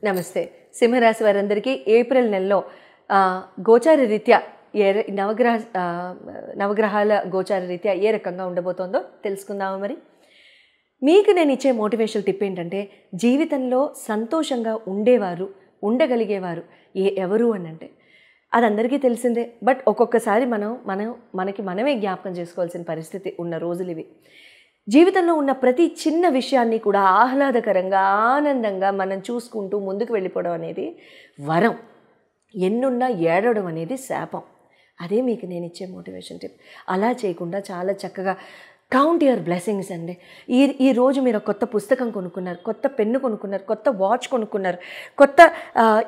నమస్తే. సింహరాశి వారందరికీ ఏప్రిల్ నెలలో గోచార రీత్యా నవగ్రహాల గోచార రీత్యా ఏ రకంగా ఉండబోతోందో తెలుసుకుందాము. మరి మీకు నేను ఇచ్చే మోటివేషనల్ టిప్ ఏంటంటే, జీవితంలో సంతోషంగా ఉండగలిగేవారు ఎవరు అని అంటే అది అందరికీ తెలిసిందే. బట్ ఒక్కొక్కసారి మనకి మనమే జ్ఞాపకం చేసుకోవాల్సిన పరిస్థితి ఉన్న రోజులు ఇవి. జీవితంలో ఉన్న ప్రతి చిన్న విషయాన్ని కూడా ఆహ్లాదకరంగా ఆనందంగా మనం చూసుకుంటూ ముందుకు వెళ్ళిపోవడం అనేది వరం. ఎన్నున్నా ఏడవడం అనేది శాపం. అదే మీకు నేను ఇచ్చే మోటివేషన్ టిప్. అలా చేయకుండా చాలా చక్కగా కౌంట్ యువర్ బ్లెస్సింగ్స్ అండి. ఈ రోజు మీరు కొత్త పుస్తకం కొనుక్కున్నారు, కొత్త పెన్ను కొనుక్కున్నారు, కొత్త వాచ్ కొనుక్కున్నారు, కొత్త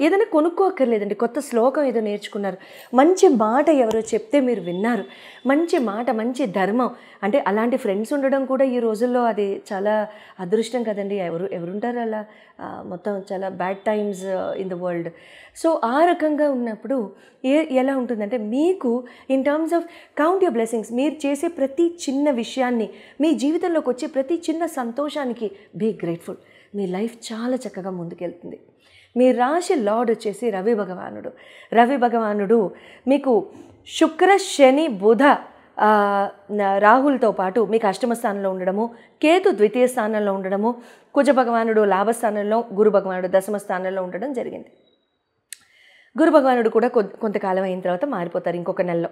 ఏదైనా కొనుక్కోక్కర్లేదండి, కొత్త శ్లోకం ఏదో నేర్చుకున్నారు, మంచి మాట ఎవరో చెప్తే మీరు విన్నారు, మంచి మాట, మంచి ధర్మం. అంటే అలాంటి ఫ్రెండ్స్ ఉండడం కూడా ఈ రోజుల్లో అది చాలా అదృష్టం కదండి. ఎవరుంటారు అలా? మొత్తం చాలా bad times in the world. So ఆ రకంగా ఉన్నప్పుడు ఎలా ఉంటుందంటే, మీకు in terms of count your blessings, మీరు చేసే ప్రతి చిన్న విషయాన్ని, మీ జీవితంలోకి వచ్చే ప్రతి చిన్న సంతోషానికి బీ గ్రేట్ఫుల్. మీ లైఫ్ చాలా చక్కగా ముందుకెళ్తుంది. మీ రాశి లార్డ్ వచ్చేసి రవి భగవానుడు మీకు శుక్ర, శని, బుధ, రాహుల్తో పాటు మీకు అష్టమ స్థానంలో ఉండడము, కేతు ద్వితీయ స్థానంలో ఉండడము, కుజ భగవానుడు లాభస్థానంలో, గురు భగవానుడు దశమ స్థానంలో ఉండడం జరిగింది. గురు భగవానుడు కూడా కొంతకాలం అయిన తర్వాత మారిపోతారు, ఇంకొక నెలలో.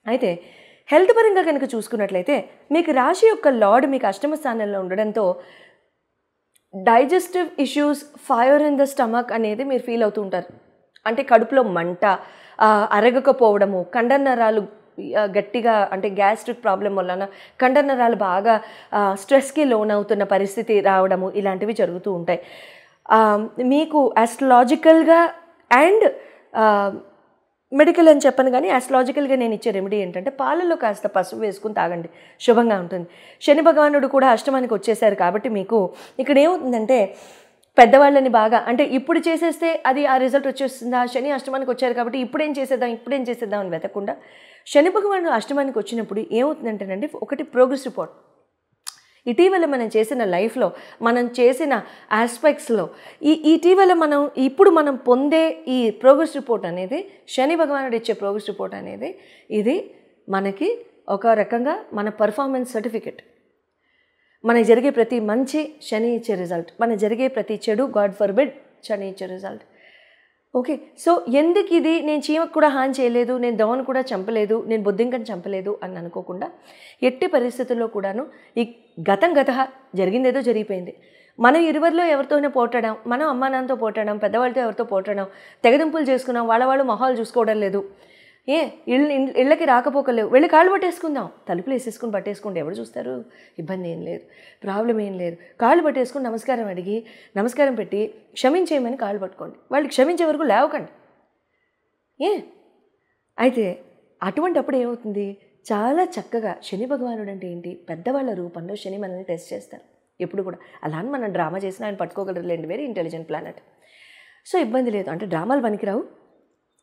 అయితే హెల్త్ పరంగా కనుక చూసుకున్నట్లయితే, మీకు రాశి యొక్క లార్డ్ మీకు అష్టమ స్థానంలో ఉండడంతో digestive issues, fire in the stomach అనేది మీరు ఫీల్ అవుతూ ఉంటారు. అంటే కడుపులో మంట, అరగకపోవడము, కండనరాలు గట్టిగా, అంటే గ్యాస్ట్రిక్ ప్రాబ్లం వలన కండనరాలు బాగా స్ట్రెస్కి లోన్ అవుతున్న పరిస్థితి రావడము, ఇలాంటివి జరుగుతూ ఉంటాయి. మీకు ఆస్ట్రాలజికల్గా అండ్ మెడికల్ అని చెప్పను, కానీ ఆస్ట్రాలజికల్గా నేను ఇచ్చే రెమెడీ ఏంటంటే, పాలల్లో కాస్త పసుపు వేసుకుని తాగండి, శుభంగా ఉంటుంది. శని భగవానుడు కూడా అష్టమానికి వచ్చేసారు కాబట్టి మీకు ఇక్కడ ఏమవుతుందంటే, పెద్దవాళ్ళని బాగా, అంటే ఇప్పుడు చేసేస్తే అది ఆ రిజల్ట్ వచ్చేస్తుందా, శని అష్టమానికి వచ్చారు కాబట్టి ఇప్పుడేం చేసేద్దాం అని వెతకుండా, శని భగవానుడు అష్టమానికి వచ్చినప్పుడు ఏమవుతుందంటేనండి, ఒకటి ప్రోగ్రెస్ రిపోర్ట్. ఇటీవల మనం చేసిన లైఫ్లో, మనం చేసిన ఆస్పెక్ట్స్లో ఇటీవల ఇప్పుడు మనం పొందే ఈ ప్రోగ్రెస్ రిపోర్ట్ అనేది, శని భగవానుడు ఇచ్చే ప్రోగ్రెస్ రిపోర్ట్ అనేది, ఇది మనకి ఒక రకంగా మన పర్ఫార్మెన్స్ సర్టిఫికెట్. మనకి జరిగే ప్రతి మంచి శని ఇచ్చే రిజల్ట్, మనకి జరిగే ప్రతి చెడు, గాడ్ ఫర్బిడ్, శని ఇచ్చే రిజల్ట్. ఓకే, సో ఎందుకు ఇది, నేను చీమకు కూడా హాని చేయలేదు, నేను దోమను కూడా చంపలేదు, నేను బొద్దింకని చంపలేదు అని అనుకోకుండా, ఎట్టి పరిస్థితుల్లో కూడాను ఈ గతం జరిగిందేదో జరిగిపోయింది. మనం ఇరువురిలో ఎవరితోనే పోటాడాం, మనం అమ్మా నాన్నతో పోటాడాం, పెద్దవాళ్ళతో ఎవరితో పోటాడాం, తెగదింపులు చేసుకున్నాం, వాళ్ళు మొహాలు చూసుకోవడం లేదు, ఇళ్ళకి రాకపోకలేవు, వెళ్ళి కాళ్ళు పట్టేసుకుందాం, తలుపులు వేసేసుకుని పట్టేసుకుంటే ఎవరు చూస్తారు, ఇబ్బంది ఏం లేదు, ప్రాబ్లం ఏం లేదు. కాళ్ళు పట్టేసుకుని నమస్కారం పెట్టి క్షమించేయమని కాళ్ళు పట్టుకోండి, వాళ్ళు క్షమించే వరకు లేవకండి. అయితే అటువంటి అప్పుడు ఏమవుతుంది, చాలా చక్కగా శని భగవానుడు అంటే ఏంటి, పెద్దవాళ్ళ రూపంలో శని మనల్ని టెస్ట్ చేస్తారు ఎప్పుడు కూడా. అలా అని మనం డ్రామా చేసినా ఆయన పట్టుకోగలరులేండి, వెరీ ఇంటెలిజెంట్ ప్లానెట్. సో ఇబ్బంది లేదు, అంటే డ్రామాలు పనికిరావు.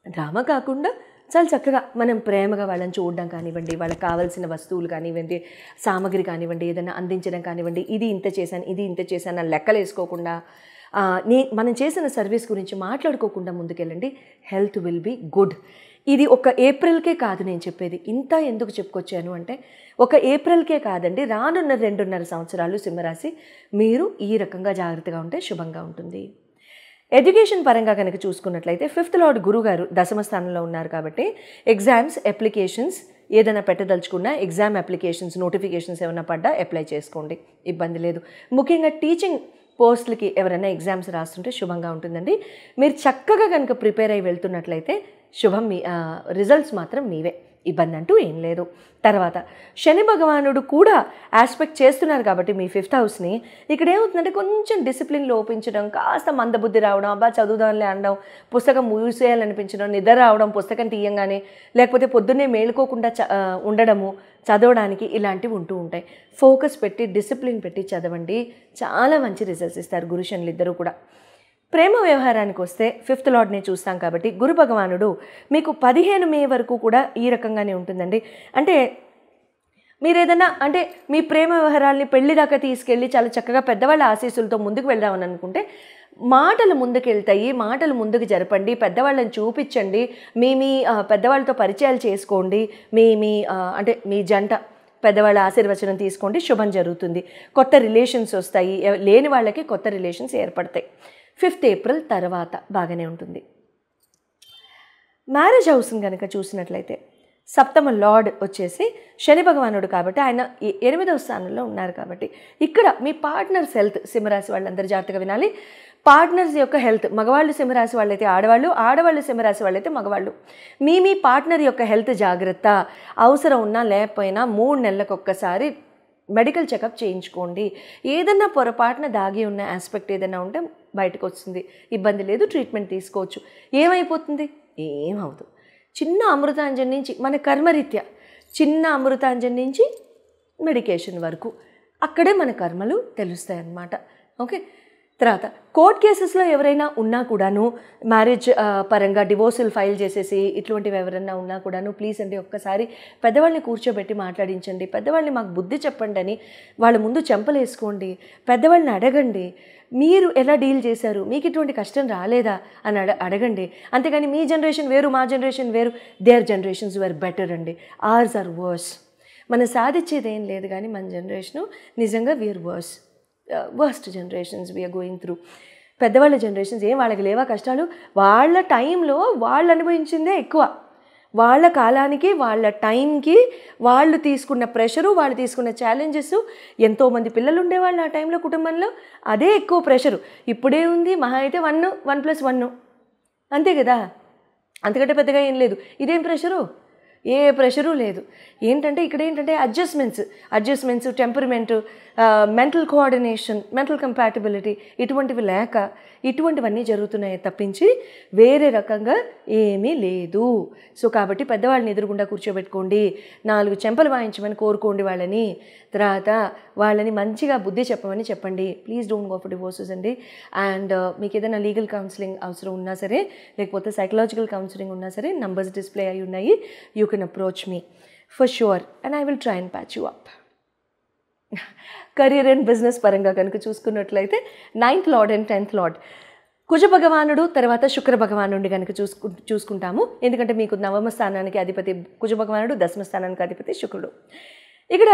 డ్రామా కాకుండా చాలా చక్కగా మనం ప్రేమగా వాళ్ళని చూడడం కానివ్వండి, వాళ్ళకి కావాల్సిన వస్తువులు కానివ్వండి, సామాగ్రి కానివ్వండి, ఏదైనా అందించడం కానివ్వండి, ఇది ఇంత చేశాను అని లెక్కలు వేసుకోకుండా, మనం చేసిన సర్వీస్ గురించి మాట్లాడుకోకుండా ముందుకెళ్ళండి. Health will be good. ఇది ఒక ఏప్రిల్కే కాదు నేను చెప్పేది. ఇంత ఎందుకు చెప్పుకొచ్చాను అంటే, ఒక ఏప్రిల్కే కాదండి, రానున్న 2.5 సంవత్సరాలు సింహరాశి మీరు ఈ రకంగా జాగ్రత్తగా ఉంటే శుభంగా ఉంటుంది. ఎడ్యుకేషన్ పరంగా కనుక చూసుకున్నట్లయితే, 5th లార్డ్ గురుగారు దశమ స్థానంలో ఉన్నారు కాబట్టి, ఎగ్జామ్స్, అప్లికేషన్స్ ఏదైనా పెట్టదలుచుకున్నా, ఎగ్జామ్ అప్లికేషన్స్, నోటిఫికేషన్స్ ఏమైనా పడ్డా అప్లై చేసుకోండి, ఇబ్బంది లేదు. ముఖ్యంగా టీచింగ్ పోస్టులకి ఎవరైనా ఎగ్జామ్స్ రాస్తుంటే శుభంగా ఉంటుందండి. మీరు చక్కగా కనుక ప్రిపేర్ అయ్యి వెళ్తున్నట్లయితే శుభం, రిజల్ట్స్ మాత్రం మీవే, ఇబ్బంది అంటూ ఏం లేదు. తర్వాత శని భగవానుడు కూడా ఆస్పెక్ట్ చేస్తున్నారు కాబట్టి మీ 5th హౌస్ని, ఇక్కడ ఏమవుతుందంటే కొంచెం డిసిప్లిన్ లోపించడం, కాస్త మందబుద్ధి రావడం, అబ్బా చదువుదాంలే అనడం, పుస్తకం మూసేయాలనిపించడం, నిద్ర రావడం పుస్తకం తీయంగానే, లేకపోతే పొద్దున్నే మేలుకోకుండా ఉండడము చదవడానికి, ఇలాంటివి ఉంటూ ఉంటాయి. ఫోకస్ పెట్టి డిసిప్లిన్ పెట్టి చదవండి, చాలా మంచి రిజల్ట్స్ ఇస్తారు గురు శనులు ఇద్దరు కూడా. ప్రేమ వ్యవహారానికి వస్తే 5th లార్డ్ని చూస్తాం కాబట్టి, గురు భగవానుడు మీకు 15 మే వరకు కూడా ఈ రకంగానే ఉంటుందండి. అంటే మీరు ఏదైనా అంటే మీ ప్రేమ వ్యవహారాల్ని పెళ్లి దాకా తీసుకెళ్ళి చాలా చక్కగా పెద్దవాళ్ళ ఆశీస్సులతో ముందుకు వెళ్దామని అనుకుంటే మాటలు ముందుకెళ్తాయి, మాటలు ముందుకు జరపండి, పెద్దవాళ్ళని చూపించండి, మీ పెద్దవాళ్ళతో పరిచయాలు చేసుకోండి, అంటే మీ జంట పెద్దవాళ్ళ ఆశీర్వచనం తీసుకోండి, శుభం జరుగుతుంది. కొత్త రిలేషన్స్ వస్తాయి, లేని వాళ్ళకి కొత్త రిలేషన్స్ ఏర్పడతాయి. 5th ఏప్రిల్ తర్వాత బాగానే ఉంటుంది. మ్యారేజ్ హౌస్ని కనుక చూసినట్లయితే సప్తమ లార్డ్ వచ్చేసి శని భగవానుడు కాబట్టి ఆయన 8వ స్థానంలో ఉన్నారు కాబట్టి ఇక్కడ మీ పార్ట్నర్స్ హెల్త్, సింహరాశి వాళ్ళందరూ జాగ్రత్తగా వినాలి. పార్ట్నర్స్ యొక్క హెల్త్, మగవాళ్ళు సింహరాశి వాళ్ళైతే ఆడవాళ్ళు, ఆడవాళ్ళు సింహరాశి వాళ్ళైతే మగవాళ్ళు, మీ పార్ట్నర్ యొక్క హెల్త్ జాగ్రత్త. అవసరం ఉన్నా లేకపోయినా 3 నెలలకు ఒక్కసారి మెడికల్ చెకప్ చేయించుకోండి. ఏదన్నా పొరపాటున దాగి ఉన్న ఆస్పెక్ట్ ఏదైనా ఉంటే బయటకు వస్తుంది, ఇబ్బంది లేదు, ట్రీట్మెంట్ తీసుకోవచ్చు. ఏమైపోతుంది? ఏమవుతుంది. చిన్న అమృతాంజన్ నుంచి మన కర్మరీత్యా చిన్న అమృతాంజన్ నుంచి మెడికేషన్ వరకు అక్కడే మన కర్మలు తెలుస్తాయి అన్నమాట. ఓకే. తర్వాత కోర్ట్ కేసెస్లో ఎవరైనా ఉన్నా కూడాను, మ్యారేజ్ పరంగా డివోర్సులు ఫైల్ చేసేసి ఇటువంటివి ఎవరైనా ఉన్నా కూడాను, ప్లీజ్ అండి ఒక్కసారి పెద్దవాళ్ళని కూర్చోబెట్టి మాట్లాడించండి, పెద్దవాళ్ళని మాకు బుద్ధి చెప్పండి అని వాళ్ళ ముందు చెంపలేసుకోండి, పెద్దవాళ్ళని అడగండి, మీరు ఎలా డీల్ చేశారు, మీకు ఇటువంటి కష్టం రాలేదా అని అడగండి. అంతేగాని మీ జనరేషన్ వేరు, మా జనరేషన్ వేరు, దేర్ జనరేషన్స్ వేర్ బెటర్ అండి, ఆర్స్ ఆర్ వర్స్. మనం సాధించేది ఏం లేదు, కానీ మన జనరేషను నిజంగా we are worst generations we are going through. పెద్దవాళ్ళ జనరేషన్స్ ఏం వాళ్ళకి లేవా కష్టాలు? వాళ్ళ టైంలో వాళ్ళు అనుభవించిందే ఎక్కువ. వాళ్ళ కాలానికి, వాళ్ళ టైంకి వాళ్ళు తీసుకున్న ప్రెషరు, వాళ్ళు తీసుకున్న ఛాలెంజెస్, ఎంతోమంది పిల్లలు ఉండేవాళ్ళు ఆ టైంలో కుటుంబంలో, అదే ఎక్కువ ప్రెషరు. ఇప్పుడే ఉంది మహా అయితే 1+1 అంతే కదా, అంతకంటే పెద్దగా ఏం లేదు. ఇదేం ప్రెషరు? ఏ ప్రెషరు లేదు. ఏంటంటే ఇక్కడ ఏంటంటే adjustments, temperament, mental coordination, mental compatibility ఇటువంటివి లేక ఇటువంటివన్నీ జరుగుతున్నాయి తప్పించి వేరే రకంగా ఏమీ లేదు. సో కాబట్టి పెద్దవాళ్ళని ఎదురుగుండా కూర్చోబెట్టుకోండి, 4 చెంపలు వాయించమని కోరుకోండి వాళ్ళని, తర్వాత వాళ్ళని మంచిగా బుద్ధి చెప్పమని చెప్పండి. Please don't go for divorces అండి. అండ్ మీకు ఏదైనా లీగల్ కౌన్సిలింగ్ అవసరం ఉన్నా సరే, లేకపోతే సైకలాజికల్ కౌన్సిలింగ్ ఉన్నా సరే, నంబర్స్ డిస్ప్లే అయి ఉన్నాయి. You can approach me for sure and I will try and patch you up. Career and business పరంగా కనుక చూసుకున్నట్లయితే 9th lord and 10th lord కుజ భగవానుడు, తర్వాత శుక్ర భగవానుడిని కనుక చూసుకుంటాము. ఎందుకంటే మీకు 9వ స్థానానికి అధిపతి కుజ భగవానుడు, 10వ స్థానానికి అధిపతి శుక్రుడు. ఇక్కడ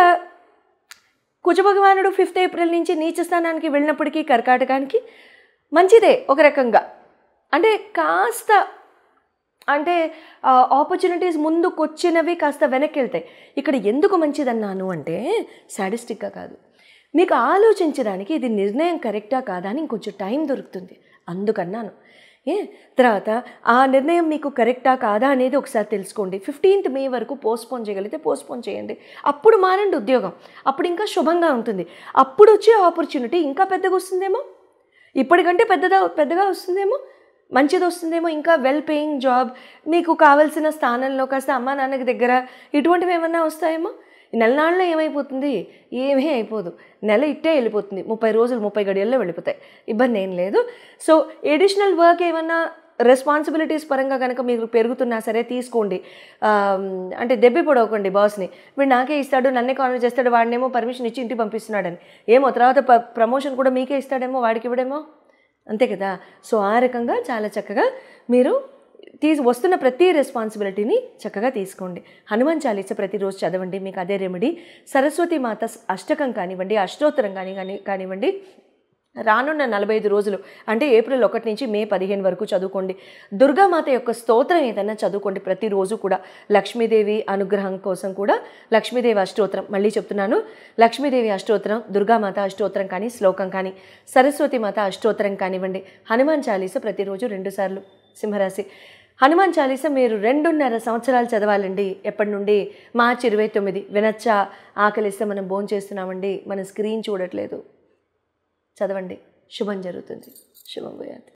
కుజ భగవానుడు 5th ఏప్రిల్ నుంచి నీచ స్థానానికి వెళ్ళినప్పటికీ కర్కాటకానికి మంచిదే ఒక రకంగా. అంటే కాస్త ఆపర్చునిటీస్ ముందుకొచ్చినవి కాస్త వెనక్కి వెళ్తాయి. ఇక్కడ ఎందుకు మంచిదన్నాను అంటే సాడిస్టిక్గా కాదు, మీకు ఆలోచించడానికి ఇది నిర్ణయం కరెక్టా కాదా అని ఇంకొంచెం టైం దొరుకుతుంది, అందుకన్నాను. తర్వాత ఆ నిర్ణయం మీకు కరెక్టా కాదా అనేది ఒకసారి తెలుసుకోండి. 15th మే వరకు పోస్ట్పోన్ చేయగలిగితే పోస్ట్పోన్ చేయండి, అప్పుడు మారండి ఉద్యోగం, అప్పుడు ఇంకా శుభంగా ఉంటుంది. అప్పుడు వచ్చే ఆపర్చునిటీ ఇంకా పెద్దగా వస్తుందేమో, ఇప్పటికంటే పెద్దగా వస్తుందేమో, మంచిది వస్తుందేమో, ఇంకా వెల్ పేయింగ్ జాబ్, మీకు కావాల్సిన స్థానంలో కాస్త అమ్మా నాన్నకి దగ్గర, ఇటువంటివి ఏమన్నా వస్తాయేమో. నెలనాళ్ళలో ఏమైపోతుంది? ఏమీ అయిపోదు, నెల ఇట్టే వెళ్ళిపోతుంది, 30 రోజులు 30 గడియల్లో వెళ్ళిపోతాయి, ఇబ్బంది ఏం లేదు. సో ఎడిషనల్ వర్క్ ఏమన్నా రెస్పాన్సిబిలిటీస్ పరంగా కనుక మీకు పెరుగుతున్నా సరే తీసుకోండి. అంటే దెబ్బి పొడవకండి బాస్ని, వీడు నాకే ఇస్తాడు, నన్నే కాన్వెన్స్ చేస్తాడు, వాడినేమో పర్మిషన్ ఇచ్చి ఇంటికి పంపిస్తున్నాడని. ఏమో తర్వాత ప్రమోషన్ కూడా మీకే ఇస్తాడేమో, వాడికి ఇవ్వడేమో, అంతే కదా. సో ఆ రకంగా చాలా చక్కగా మీరు వస్తున్న ప్రతి రెస్పాన్సిబిలిటీని చక్కగా తీసుకోండి. హనుమాన్ చాలీసా ప్రతిరోజు చదవండి, మీకు అదే రెమెడీ. సరస్వతి మాత అష్టకం కానివ్వండి, అష్టోత్తరం కానివ్వండి, రానున్న 45 రోజులు అంటే ఏప్రిల్ 1 నుంచి మే 15 వరకు చదువుకోండి. దుర్గామాత యొక్క స్తోత్రం ఏదైనా చదువుకోండి ప్రతిరోజు కూడా. లక్ష్మీదేవి అనుగ్రహం కోసం కూడా లక్ష్మీదేవి అష్టోత్తరం, మళ్ళీ చెప్తున్నాను, లక్ష్మీదేవి అష్టోత్తరం, దుర్గామాత అష్టోత్తరం కానీ, శ్లోకం కానీ, సరస్వతి మాత అష్టోత్తరం కానివ్వండి. హనుమాన్ చాలీసా ప్రతిరోజు 2 సార్లు. సింహరాశి హనుమాన్ చాలీసా మీరు 2.5 సంవత్సరాలు చదవాలండి. ఎప్పటి నుండి? మార్చి 29. వినచ్చా? ఆకలిస్తే మనం భోంచేస్తున్నామండి, మనం స్క్రీన్ చూడట్లేదు, చదవండి, శుభం జరుగుతుంది. శుభం భూయాత్.